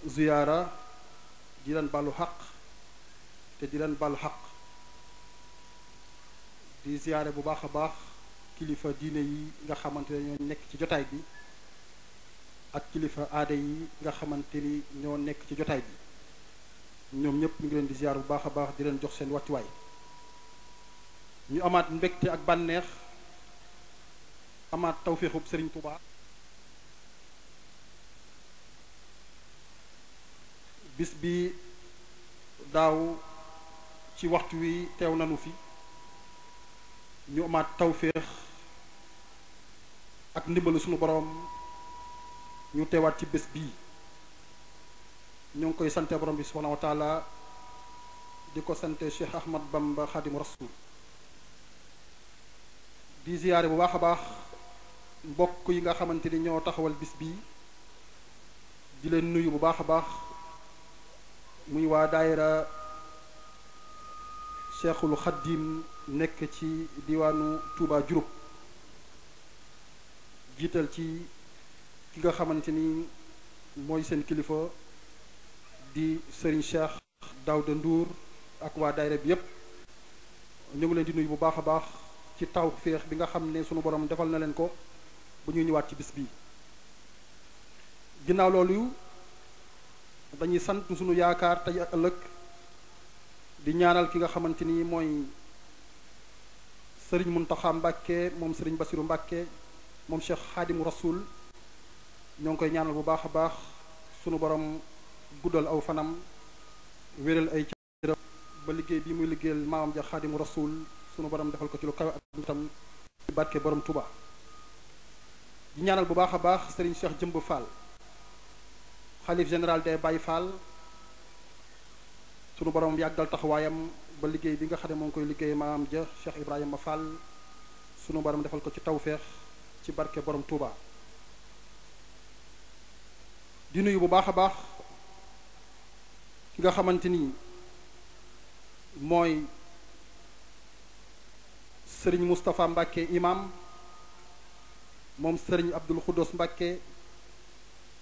ziyaara di leen balu xaq te di leen balu xaq di ziyaare bu baax a baax kilifa diine yi nga xamante ne ñoo nekk ci jotaay bi ak kilifa aada yi nga xamante ni ñoo nekk ci jotaay bi ñoom ñëpp ñu ngi leen di ziyaar bu baax a baax di leen jox seen wàccuwaay ñu amaat mbégte ak bànneex amaat tawféexub Serigne Touba bis bi daaw ci waxtu wi teew nanu fi ñu amaat tawféex ak ndimbalu sunu boroom ñu teewaat ci bés bii ñoo ngi koy sante borom bi subhanahu wa taala di ko sante Cheikh Ahmad Bamba Xaadimu Rasuul di ziyaare bu baax a baax mbokk yi nga xamante ni ñoo taxawal bis bii di leen nuyu bu baax a baax muy waa daayira Cheikhul Xaddim nekk ci diwaanu Touba Diouroup jiital ci ki nga xamante ni mooy seen kilifa di Serigne Cheikh Daouda Ndour ak waa daayira bi yépp ñu ngi leen di nuyu bu baax a baax ci tawféex bi nga xam ne sunu borom defal na leen ko bu ñuy ñëwaat ci bis bi ginnaaw loolu dañuy sant sunu yaakaar tey ak ëllëg di ñaanal ki nga xamante ni mooy Serigne Mountakha Mbacké moom Serigne Bassirou Mbacké moom Cheikh Xaadimu Rasuul ñoo ngi koy ñaanal bu baax a baax sunu borom guddal aw fanam wéral ay cëram ba liggéey bi muy liggéeyal maamam ja Xaadimu Rasuul sunu borom defal ko ci lu kawe ak tam ci barke borom Touba di ñaanal bu baax a baax Serigne Cheikh Jëmb Fall xalif général des Baye Fall sunu borom yàggal taxawaayam ba liggéey bi nga xam ne moo ngi koy liggéey maamam ja Cheikh Ibrahima Fall sunu borom defal ko ci tawféex ci barke borom Touba di nuyu bu baax a baax ki nga xamante ni mooy Serigne Moustapha Mbacké imam moom Serigne Abdoul Khoudos Mbacké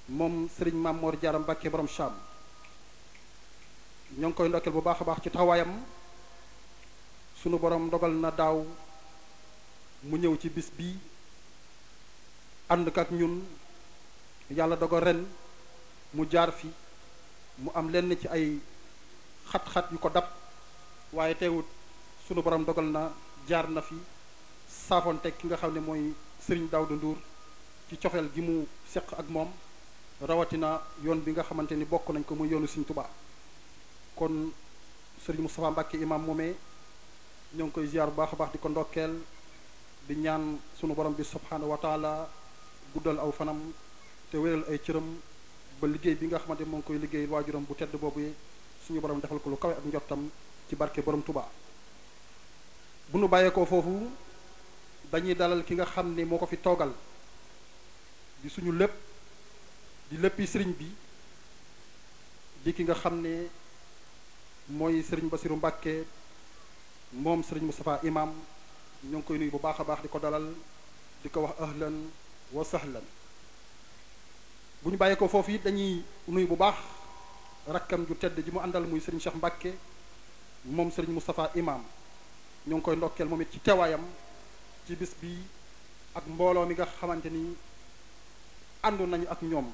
moom Serigne Mame Mor Diarra Mbacké borom Cham ñoo ngi koy ndokkeel bu baax a baax ci taxawaayam sunu borom dogal na daaw mu ñëw ci bis bi ànd ak ñun yàlla dogal ren mu jaar fi mu am lenn ci ay xat-xat yu ko dab waaye teewut sunu borom dogal na jaar na fi saafonte ki nga xam ne mooy Serigne Daouda Ndour ci cofeel gi mu seq ak moom rawatina yoon bi nga xamante ni bokk nañ ko muy yoonu Serigne Touba kon Serigne Moustapha Mbacké imam moomee ñoo ngi koy ziar bu baax a baax di ko ndokkeel di ñaan sunu borom bi subhanahu wa taala guddal aw fanam te wéral ay cëram ba liggéey bi nga xamante moo ngi koy liggéey waajuram bu tedd boobu suñu borom defal ko lu kawe ak njottam ci barke borom Touba bu nu bàyyeekoo foofu dañuy dalal ki nga xam ne moo ko fi toogal di suñu lépp di léppi sëriñ bi di ki nga xam ne mooy Serigne Bassirou Mbacké moom Serigne Moustapha imam ñoo ngi koy nuyu bu baax a baax di ko dalal di ko wax ahlan wa sahlan bu ñu bàyyeekoo foofu it dañuy nuyu bu baax rakkam ju tedd ji mu àndal muy Serigne Cheikh Mbacké moom Serigne Moustapha imam ñoo ngi koy ndokkeel moom it ci teewaayam ci bis bi ak mbooloo mi nga xamante ni àndoon nañu ak ñoom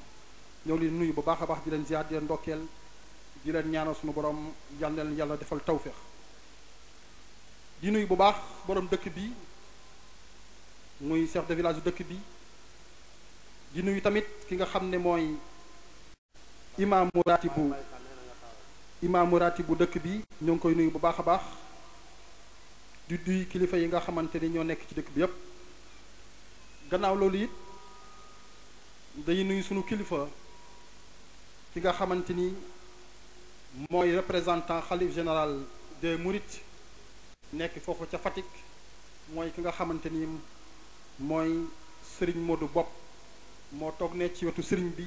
ñoo leen nuyu bu baax a baax di leen ziar di leen ndokkeel di leen ñaanal suñu borom yal na leen yàlla defal tawféex di nuyu bu baax borom dëkk bi muy chef de village dëkk bi di nuyu tamit ki nga xam ne mooy imaamu ratibu dëkk bi ñoo ngi koy nuyu bu baax a baax di duy kilifa yi nga xamante ni ñoo nekk ci dëkk bi yépp gannaaw loolu it dañuy nuyu sunu kilifa ki nga xamante ni mooy représentant xalif général des Mourides nekk foofu ca Fatick mooy ki nga xamante ni mooy Serigne Modou Bopp moo toog ne ci wetu Serigne bi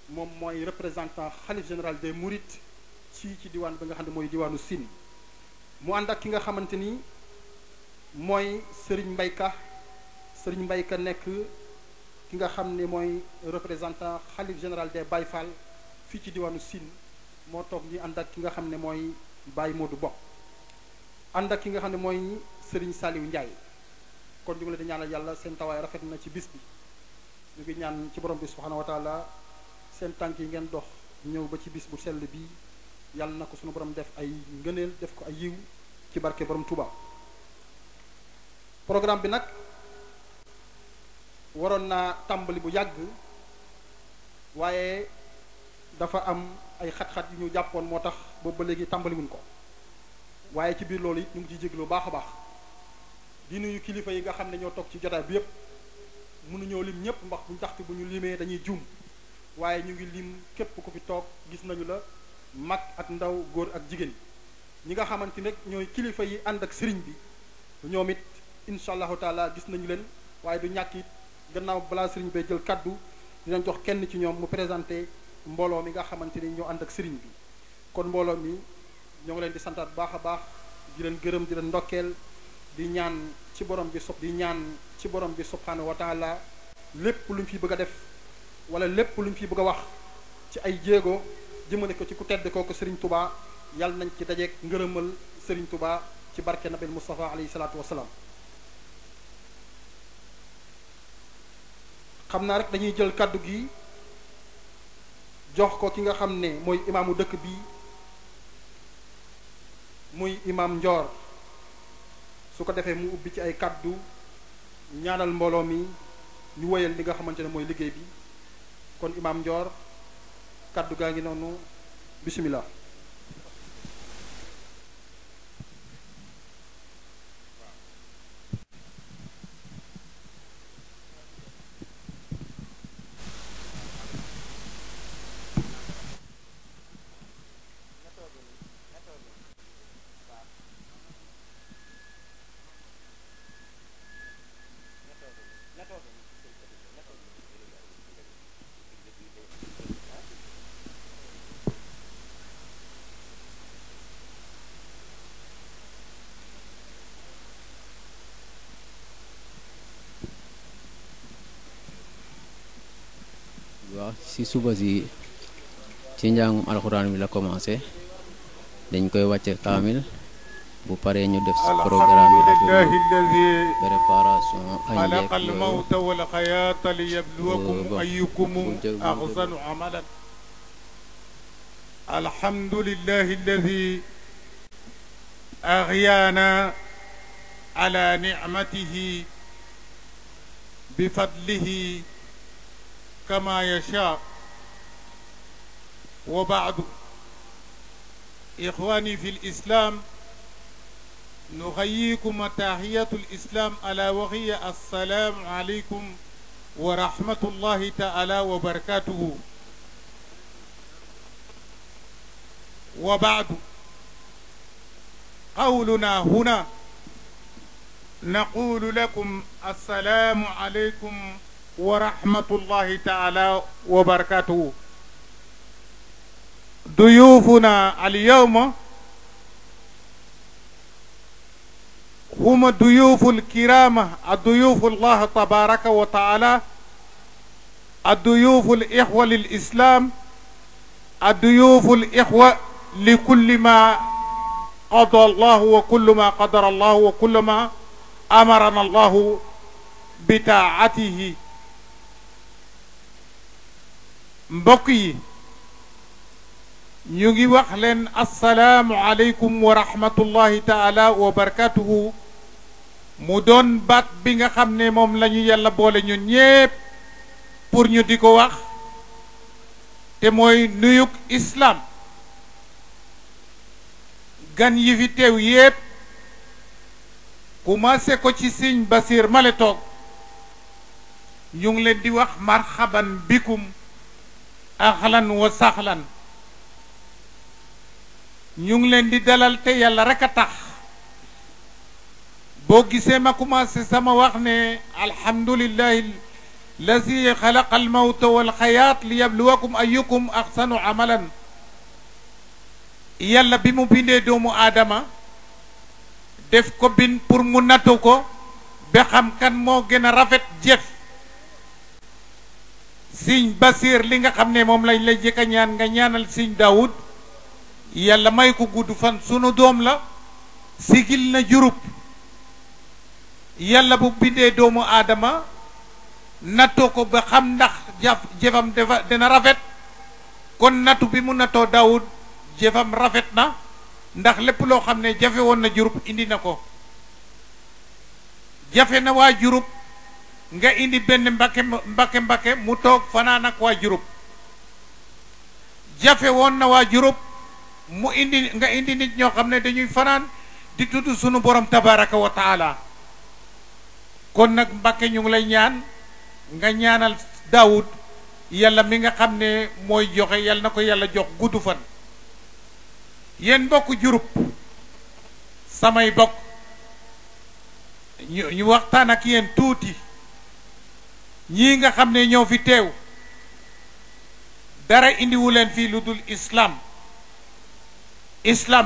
moom mooy représentant xalif général des Mourides ci diwaan bi nga xam ne mooy diwaanu Sine mu ànd ak ki nga xamante ni mooy Serigne Mbayka nekk ki nga xam ne mooy représentant xalif général des Baye Fall fii ci diwaanu Sine moo toog ñi ànd ak ki nga xam ne mooy Baye Modou Bokk ànd ak ki nga xam ne mooy Serigne Saliou Ndiaye kon ñu ngi leen di ñaanal yàlla seen tawaay rafet na ci bis bi ñu ngi ñaan ci borom bi subhanahu wa taala seen tànk yi ngeen dox ñëw ba ci bis bu sell bi yàlla na ko suñu borom def ay ngëneel def ko ay yiw ci barke borom Touba. programme bi nag waroon naa tàmbali bu yàgg waaye dafa am ay xat-xat yu ñu jàppoon moo tax boobu ba léegi tàmbaliwuñ ko waaye ci biir loolu it ñu ngi ciy jéglu baax a baax di nuyu kilifa yi nga xam ne ñoo toog ci jotaay bi yépp mënuñoo lim ñëpp ndax bu taxte bu ñu limee dañuy juum waaye ñu ngi lim képp ku fi toog gis nañu la mag ak ndaw góor ak jigéen ñi nga xamante ne ñooy kilifa yi ànd ak sëriñ bi ñoom it incha allahu taala gis nañu leen waaye du ñàkk it gannaaw balaa sëriñ bee jël kaddu dinañ jox kenn ci ñoom mu présenté mbooloo mi nga xamante ni ñoo ànd ak sëriñ bi kon mbooloo mi ñoo ngi leen di santaat baax a baax di leen gërëm di leen ndokkeel di ñaan ci borom bi subhanahu wa taala lépp lu ñu fi bëgg a def wala lépp lu ñu fi bëgg a wax ci ay jéego jëmale ko ci ku tedd kooku Serigne Touba yàlla nañ ci dajeeg ngërëmal Serigne Touba ci barke Nabil Moustapha alayhi salaatu wasalaam. xam naa rek dañuy jël kaddu gi jox ko ki nga xam ne mooy imaamu dëkk bi muy imaam Ndior su ko defee mu ubbi ci ay kaddu ñaanal mbooloo mi ñu woyal li nga xamante ne mooy liggéey bi kon imaam Ndior kaddu gaa ngi noonu bismillah. waaw si suba si ci njàngum alxuraan bi la commencé dañ koy wàcce kaamil bu paree ñu def si programme préparation añ yeeg xalaqal mawta wal xayaata liyabluwakum ayyukum ahsanu amalan alhamdulillahi alladi axyaana ala nicmatihi bifadlihi كما يشاء وبعد إخواني في الإسلام نحييكم تحية الإسلام ألا وهي السلام عليكم ورحمة الله تعالى وبركاته وبعد قولنا هنا نقول لكم السلام عليكم ورحمة الله تعالى وبركاته. ضيوفنا اليوم هم الضيوف الكرام الضيوف الله تبارك وتعالى الضيوف الإخوة للإسلام الضيوف الإخوة لكل ما قضى الله وكل ما قدر الله وكل ما أمرنا الله بطاعته. mbokk yi ñu ngi wax leen assalaamu aleykum wa rahmatullahi taala wa barakatuhu mu doon baat bi nga xam ne moom la ñu yàlla boole ñun ñépp pour ñu di ko wax te mooy nuyuk islam gan yi fi teew yépp commencé ko ci Sëñ Basiir male toog ñu ngi leen di wax marhaban bikum ahlan wa sahlan ñu ngi leen di dalal te yàlla rek a tax boo gisee ma commencé sama wax ne alhamdulillahi lazi xalaqa almawta walxayaat li yabluwakum ayyukum ahsanu amalan yàlla bi mu bindee doomu aadama def ko bind pour mu nattu ko ba xam kan moo gën a rafet jëf sëñ Basir li nga xam ne moom lañ lay jëkk a ñaan nga ñaanal sëñ Daawud yàlla may ko gudd fan sunu doom la sigil na jurub yàlla bu bindee doomu aadama nattoo ko ba xam ndax jëfam dina rafet kon nattu bi mu nattoo Daawud jëfam rafet na ndax lépp loo xam ne jafe woon na jurub indi na ko jafe na waa jurub nga indi benn mbakke mu toog fanaan ak waa jurub jafe woon na waa jurub mu indi nga indi nit ñoo xam ne dañuy fanaan di tudd sunu borom tabaraka wa taala kon nag mbakke ñu ngi lay ñaan nga ñaanal Daawud yàlla mi nga xam ne mooy joxe yàlla na ko yàlla jox gudd fan yéen mbokk jurub samay bokk ñu waxtaan ak yéen tuuti ñii nga xam ne ñoo fi teew dara indiwu leen fii lu dul islam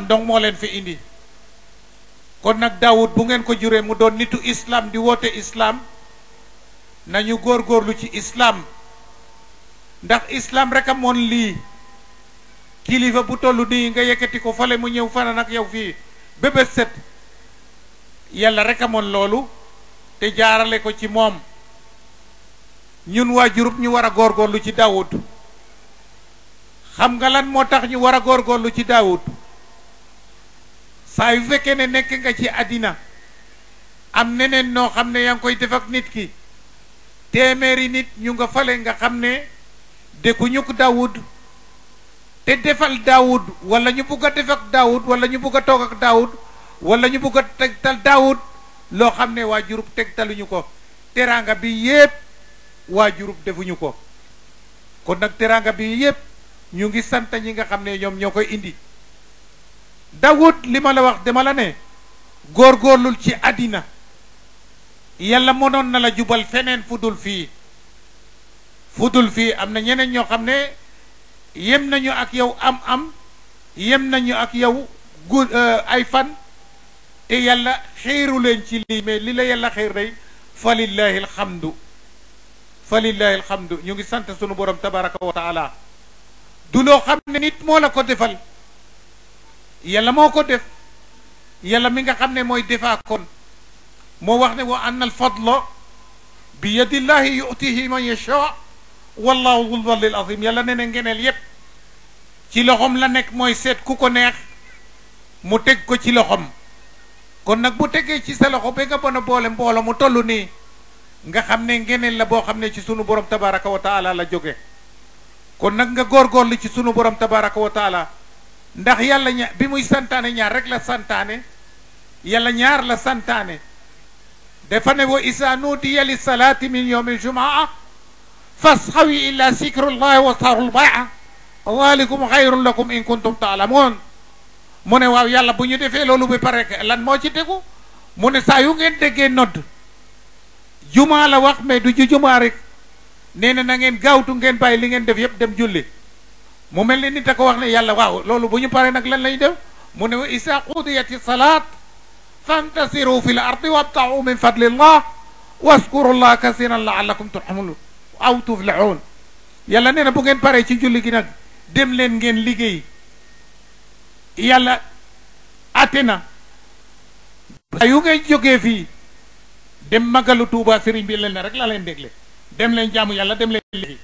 donc moo leen fi indi kon nag Daawud bu ngeen ko juree mu doon nitu islam di woote islam nañu góorgóorlu ci islam ndax islam rek a moon lii kilifa bu tollu nii nga yëkkati ko fale mu ñëw fanaan ak yow fii bébé set yàlla rek a moon loolu te jaarale ko ci moom ñun waa jurub ñu war a góorgóorlu ci Daawud xam nga lan moo tax ñu war a góorgóorlu ci Daawud saa yu fekkee ne nekk nga ci àddina am neneen noo xam ne yaa ngi koy def ak nit ki téeméeri nit ñu nga fale nga xam ne dëkkuñu ko Daawud te defal Daawud wala ñu bugg a def ak Daawud wala ñu bugg a toog ak Daawud wala ñu bugg a tegtal Daawud loo xam ne waa jurub tegtaluñu ko teraanga bi yépp waa jurub defuñu ko kon nag teraanga bi yépp ñu ngi sant ñi nga xam ne ñoom ñoo koy indi Daawud li ma la wax dama la ne góorgóorlul ci àddina yàlla mënoon na la jubal feneen fudul fii am na ñeneen ñoo xam ne yem nañu ak yow am yem nañu ak yow ay fan te yàlla xeeru leen ci lii mais li la yàlla xeer day fa lillahi alhamdu ñu ngi sant sunu borom tabaraka wa taala du loo xam ne nit moo la ko defal yàlla moo ko def yàlla mi nga xam ne mooy defaa kon moo wax ne wa anna al fadla bi yadillahi yutihi man yasha wallahu dhul fadli al azim yàlla ne ne ngeneel yépp ci loxom la nekk mooy seet ku ko neex mu teg ko ci loxom kon nag bu tegee ci sa loxo ba nga mën a boole mboolo mu toll nii nga xam ne ngeneel la boo xam ne ci sunu borom tabaraka wa taala la jóge kon nag nga góorgóorlu ci sunu borom tabaraka wa taala ndax yàlla bi muy santaane ñaar rek la santaane yàlla ñaar la santaane dafa ne wa isa nuudiya li salaati min yawmi jumaa fasxawi illa zikrullahi wa sarul baa walikum xayrun lakum in kuntum taalamoon mu ne waaw yàlla bu ñu defee loolu ba pare lan moo ci tegu mu ne saa yu ngeen déggee nodd jumaa la wax mais du ju jumaa rek nee na ngeen gaawtu ngeen bàyyi li ngeen def yépp dem julli mu mel ni nit a ko wax ne yàlla waaw loolu bu ñu paree nag lan lañu def mu ne wa isa qudiyati salaat fantasiru fi l ardi wabtaxu min fadlillah waskuru llah kasiran laallakum turhamun aw tuflihun yàlla nee na bu ngeen paree ci julli gi nag dem leen ngeen liggéey yàlla atte na yu ngay jógee fii dem magalu Tuuba sëriñ bi leen ne rek la leen dégle dem leen jaamu yàlla dem leen liggéey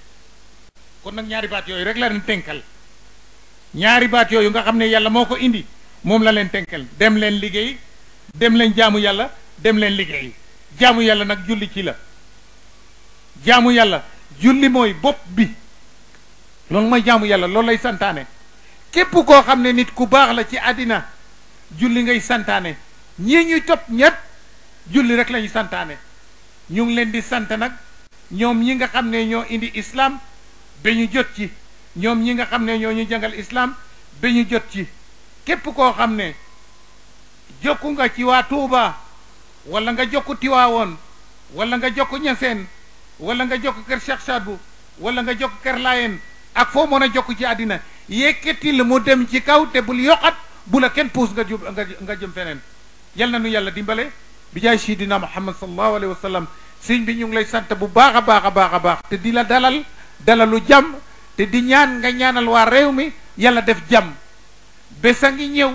kon nag ñaari baat yooyu rek la leen tënkal ñaari baat yooyu nga xam ne yàlla moo ko indi moom la leen tënkal dem leen liggéey dem leen jaamu yàlla dem leen liggéey jaamu yàlla nag julli ci la jaamu yàlla julli mooy bopp bi loolu mooy jaamu yàlla loolu lay santaane képp koo xam ne nit ku baax la ci àddina julli ngay santaane ñii ñuy topp ñépp julli rek la ñu santaane ñu ngi leen di sant nag ñoom ñi nga xam ne ñoo indi islam ba ñu jot ci ñoom ñi nga xam ne ñoo ñu jàngal islam ba ñu jot ci képp koo xam ne jokku nga ci waa Tuuba wala nga jokku Tiwaawoon wala nga jokku Ñaseen wala nga jokku kër Cheikh Sadbu wala nga jokku kër Laayeen ak foo mën a jokku ci àddina yëkkati la mu dem ci kaw te bul yokkat bu la kenn puus nga jëm feneen yal na nu yàlla dimbale bi jaay sidina Muhammad sallallahu alayhi wa sallam sëñ bi ñu ngi lay sant bu baax a baax a baax a baax te di la dalal dalalu jàmm te di ñaan nga ñaanal waa réew mi yàlla def jàmm. bés a ngi ñëw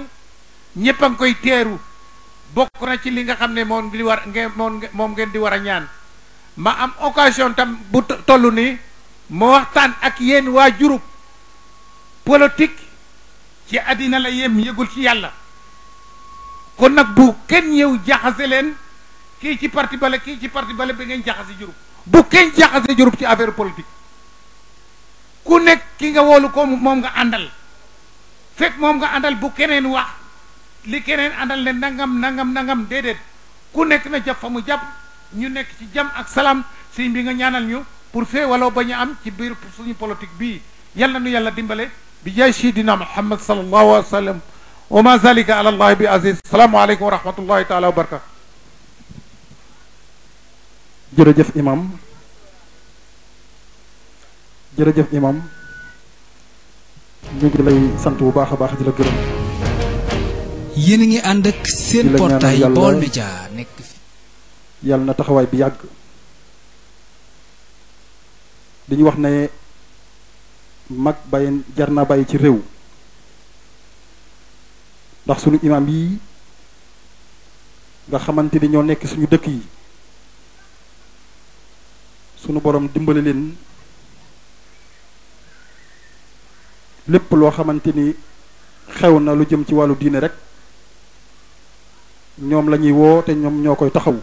ñépp a ngi koy teeru bokk na ci li nga xam ne moom ngeen di war a ñaan. ma am occasion tam bu toll nii ma waxtaan ak yéen waa Diouroup. politique ci àddina la yem yëgul ci yàlla kon nag bu kenn ñëw jaxase leen kii ci parti bale kii ci parti bale bi ngeen jaxase Diouroup. bu kenn jaxase Diouroup ci affaire politique ku nekk ki nga wóolu ko moom nga àndal fekk moom nga àndal bu keneen wax li keneen àndal ne nangam déedéet ku nekk na jàpp fa mu jàpp ñu nekk ci jàmm ak salaam sëñ bi nga ñaanal ñu pour fee wala bañ a am ci biir suñu politique bii yàlla nu yàlla dimbale bi jaay sidina Muhammad sallallahu alayhi wa sallam wa ma zalika ala allahi bi aziz. salaamu aleykum wa rahmatullahi taala wa barakatu. jërëjëf imam jërëjëf imam ñu ngi lay sant bu baax a baax di la gërëm. yéen a ngi ànd ak seen portail Baol Média nekk fi. yàlla na taxawaay bi yàgg. dañuy wax ne mag bàyyi jar naa bàyyi ci réew ndax sunu imam yi nga xamante ni ñoo nekk suñu dëkk yi sunu borom dimbali leen lépp loo xamante ni xew na lu jëm ci wàllu diine rek ñoom la ñuy woo te ñoom ñoo koy taxaw.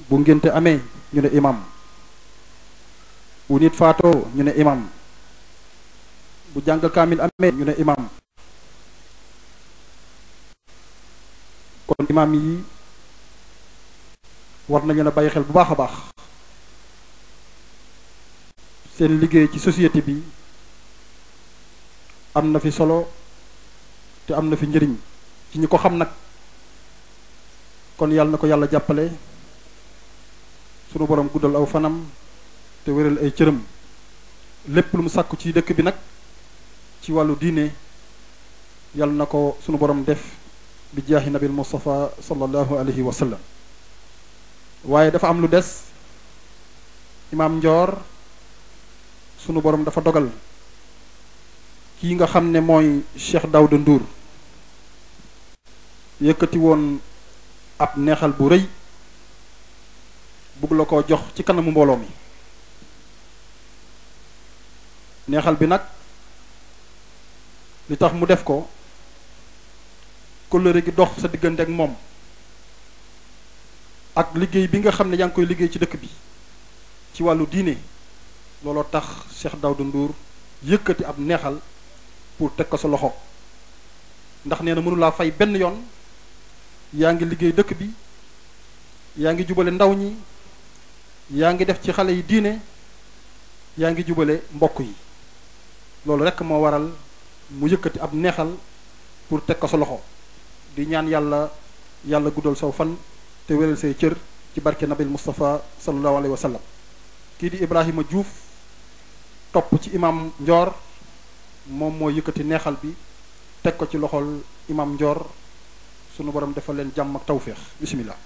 bu ngénte amee ñu ne imam, bu nit faatoo ñu ne imam, bu jàngal kaamil amee ñu ne imam. kon imam yi war nañu la bàyyi xel bu baax a baax. seen liggéey ci société bi am na fi solo te am na fi njëriñ ci ñi ko xam nag. kon yàlla na ko yàlla jàppale, sunu borom guddal aw fanam te wéral ay cëram. lépp lu mu sàkku ci dëkk bi nag ci wàllu diine yàlla na ko sunu borom def bi jaahi nabil Mustafa sallallahu alayhi wa sallam. waaye dafa am lu des. imaam Ndior sunu borom dafa dogal kii nga xam ne mooy Cheikh Daouda Ndour yëkkati woon ab neexal bu rëy bugg la ko jox ci kanamu mbooloo mi. neexal bi nag li tax mu def ko kóllëre gi dox sa diggante ak moom ak liggéey bi nga xam ne yaa ngi koy liggéey ci dëkk bi ci wàllu diine looloo tax Cheikh Daouda Ndour yëkkati ab neexal pour teg ko sa loxo. ndax nee na mënulaa fay benn yoon. yaa ngi liggéey dëkk bi, yaa ngi jubale ndaw ñi, yaa ngi def ci xale yi diine, yaa ngi jubale mbokk yi. loolu rekk moo waral mu yëkkati ab neexal pour teg ko sa loxo. di ñaan yàlla guddal saw fan te wéral say cër ci barke nabil Mustafa sallallahu alayhi wa sallam. kii di Ibrahima Diouf topp ci imam Ndior moom moo yëkkati neexal bi teg ko ci loxol imam Ndior. sunu borom defal leen jàmm ak tawféex. bismillah.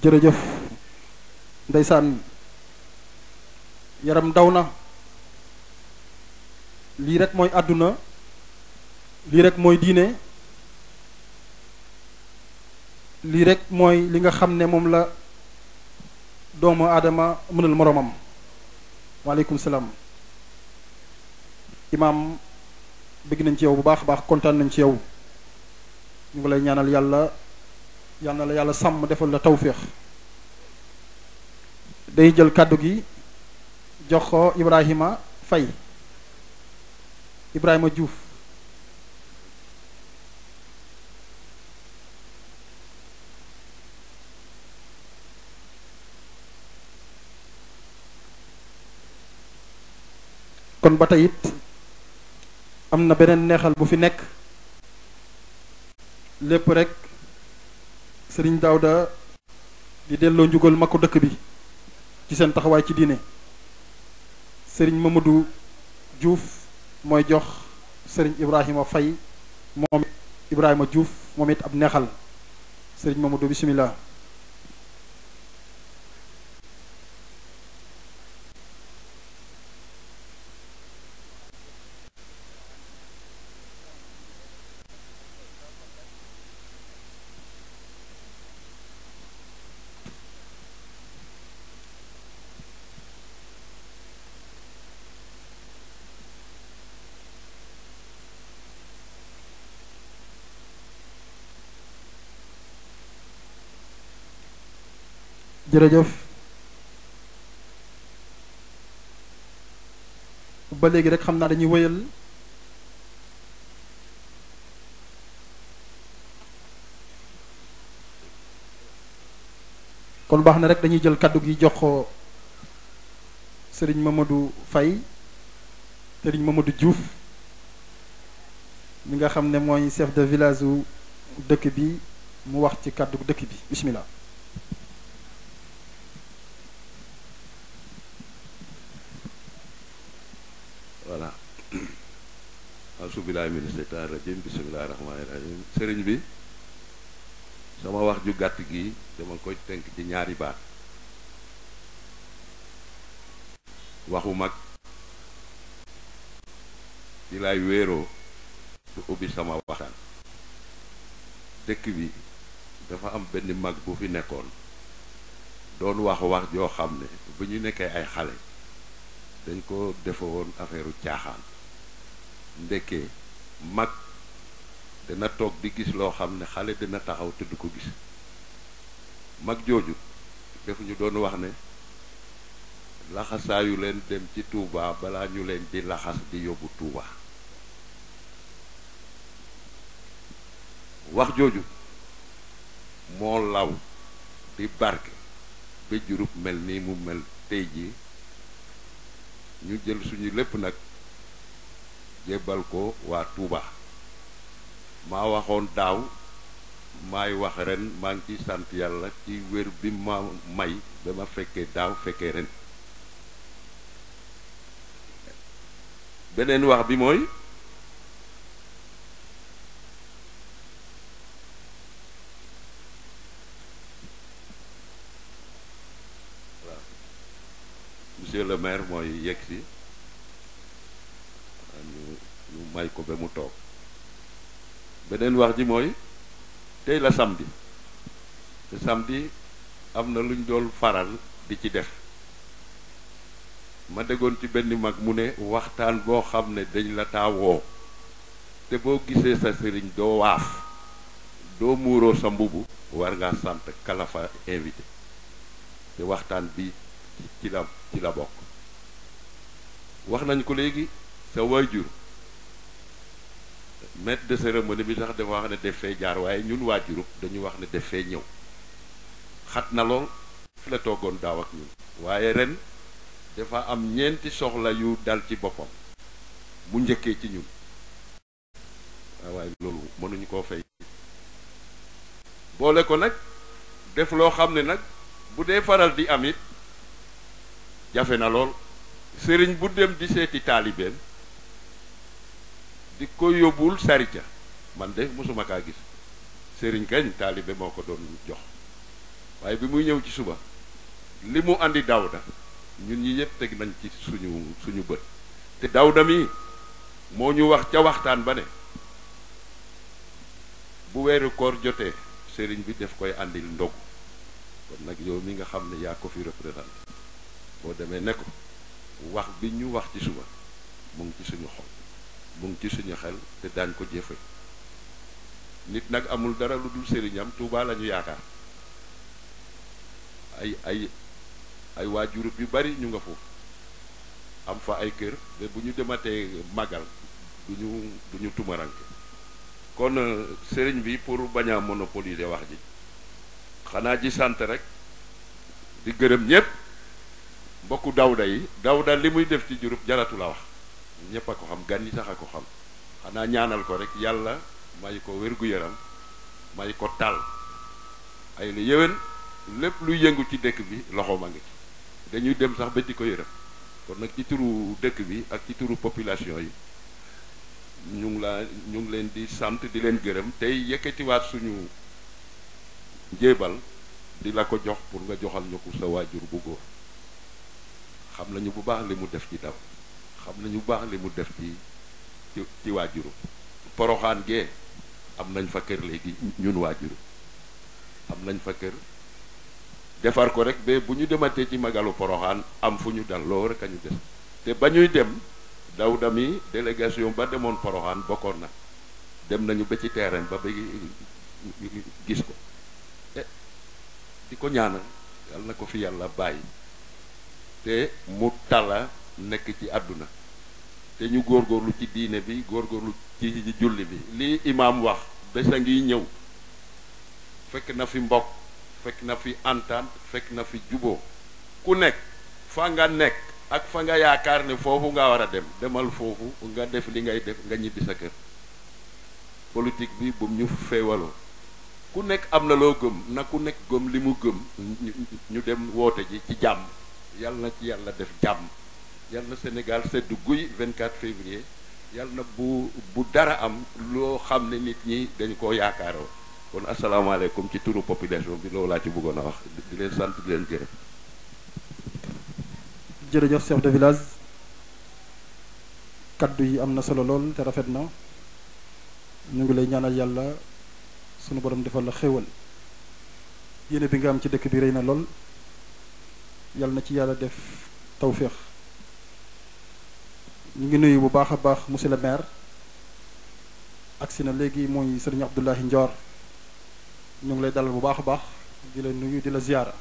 jërëjëf ndeysaan yaram daw na. lii rek mooy àdduna, lii rek mooy diine, lii rek mooy li nga xam ne moom la doomu aadama mënal moroomam. waaleykum salaam. imaam bëgg nañ ci yow bu baax a baax, kontaan nañ ci yow. ñu ngi lay ñaanal yàlla na la yàlla sàmm defal la tawféex. day jël kàddu gi jox ko Ibrahima Faye, Ibrahima Diouf. kon ba tey it am na beneen neexal bu fi nekk lépp rek sëriñ Daawda di delloo njugal ma ko dëkk bi ci seen taxawaay ci diine. sëriñ Mamadou Diouf mooy jox sëriñ Ibrahima Faye moom Ibrahima Diouf moom it ab neexal sëriñ Mamadou bismillah. jërëjëf ba léegi rek xam naa dañuy wëyal kon baax na rek dañuy jël kaddu gi jox ko sëriñ Mamadou Faye sëriñ Mamadou Diouf mi nga xam ne mooy chef de village u dëkk bi mu wax ci kaddu dëkk bi bismillah. voilà asubilahi mina seytaan rajim bisimilahi rahmaani rahim sëriñ bi sama wax ju gàtt gi dama koy tënk ci ñaari baat waxu mag ci lay wéeroo du ubbi sama waxtaan dëkk bi dafa am benn mag bu fi nekkoon doon wax joo xam ne bu ñu nekkee ay xale dañ ko defe woon affaire caaxaan ndekkee mag dana toog di gis loo xam ne xale dina taxaw te du ko gis mag jooju def ñu doon wax ne laxasaayu leen dem ci Touba balaa ñu leen di laxas di yóbbu Touba wax jooju moo law di barke ba Diouroup mel nii mu mel tey jii ñu jël suñu lépp nag jébbal ko waa Touba maa waxoon daaw maay wax ren maa ngi ci sant yàlla ci wér bi ma may ba ma fekkee daaw fekkee ren beneen wax bi mooy monsieur le maire mooy yegg si ñu may ko ba mu toog beneen wax ji mooy tey la samedi te samedi am na lu ñu doon faral di ci def ma déggoon ci benn mag mu ne waxtaan boo xam ne dañ la taawoo te boo gisee sa sëriñ doo waaf doo muuroo sa mbubu war ngaa sant kala fa invité te waxtaan bi ci la bokk wax nañ ko léegi sa waajur maître de cérémonie bi sax dafa wax ne def fee jaar waaye ñun waa Diouroup dañu wax ne def fee ñëw xat na lool fi la toogoon daaw ak ñun waaye ren dafa am ñeenti soxla yu dal ci boppam mu njëkkee ci ñun waaye loolu mënuñu koo fay boole ko nag def loo xam ne nag bu dee faral di am it jafe na lool sëriñ bu dem di seeti taalibeem di ko yóbbul sarita man de mosuma kaa gis sëriñ kañ taalibe moo ko doon jox waaye bi muy ñëw ci suba li mu andi Daawda ñun ñi ñëpp teg nañ ci suñu bët te Daawda mi moo ñu wax ca waxtaan ba ne bu weeru koor jotee sëriñ bi def koy andil ndogu kon nag yow mi nga xam ne yaa ko fi représenté boo demee ne ko wax bi ñu wax ci suba mu ngi ci suñu xol mu ngi ci suñu xel te daañ ko jëfe nit nag amul dara lu dul sëriñam Tuubaa la ñu yaakaar ay waa Diouroup yu bari ñu nga foofu am fa ay kër te bu ñu dematee màggal duñu tumaranke kon sëriñ bi pour bañ a monopoliser wax ji xanaa ji sant rek di gërëm ñépp mbokku Daawda yi Daawda li muy def ci Diouroup jaratu la wax ñëpp a ko xam gan yi sax a ko xam xanaa ñaanal ko rek yàlla may ko wér-gu-yaram may ko tal ay la yéwén lépp luy yëngu ci dëkk bi loxo ma ngi ci dañuy dem sax ba di ko yërëm kon nag ci turu dëkk bi ak ci turu population yi ñu ngi leen di sant di leen gërëm tey yëkkatiwaat suñu njéebal di la ko jox pour nga joxal ñu ko sa waajur bu góor xam nañu bu baax li mu def ci daw xam nañu bu baax li mu def ci waajuru Poroxaan gee am nañ fa kër léegi ñun waajuru am nañ fa kër defar ko rek ba bu ñu dematee ci magalu Poroxaan am fu ñu dal loo rek a ñu des te ba ñuy dem Dawda mi délégation ba demoon Poroxaan bokkoon na dem nañu ba ci terrain ba gis ko di ko ñaanal yàlla na ko fi yàlla bàyyi te mu tala nekk ci àdduna te ñu góorgóorlu ci diine bi góorgóorlu ci julli bi li imaam wax bés a ngi ñëw fekk na fi mbokk fekk na fi entente fekk na fi juboo ku nekk fa nga nekk ak fa nga yaakaar ne foofu nga war a dem demal foofu nga def li ngay def nga ñibbi sa kër politique bi bu ñu feewaloo ku nekk am na loo gëm na ku nekk gëm li mu gëm ñu dem woote ji ci jàmm yàlla na ci yàlla def jàmm yàlla na Sénégal seddu guy 24 février yàlla na bu dara am loo xam ne nit ñi dañ koo yaakaaroo kon asalaamaaleykum ci turu population bi loolu laa ci bëggoon a wax di leen sant di leen gërëm. jërëjëf chef de village kaddu yi am na solo lool te rafet na ñu ngi lay ñaanal yàlla sunu borom defal la xéwal yéene bi nga am ci dëkk bi rëy na lool yàlla na ci yàlla def tawféex ñu ngi nuyu bu baax a baax monsieur le maire agsi na léegi mooy sëriñ Abdoulahi Ndior ñu ngi lay dalal bu baax a baax di la nuyu di la ziyaara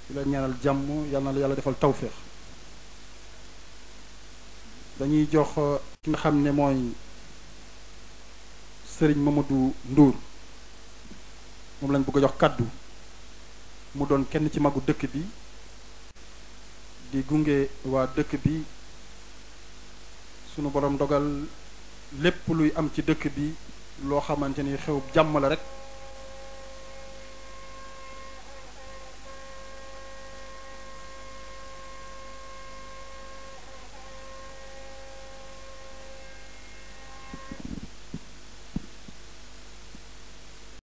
di la ñaanal jàmm yàlla na la yàlla defal tawféex dañuy jox ki nga xam ne mooy sëriñ Mamadou Ndour moom lañ bëgg a jox kàddu mu doon kenn ci magu dëkk bi di gunge waa dëkk bi sunu borom dogal lépp luy am ci dëkk bi loo xamante ni xew jàmm la rek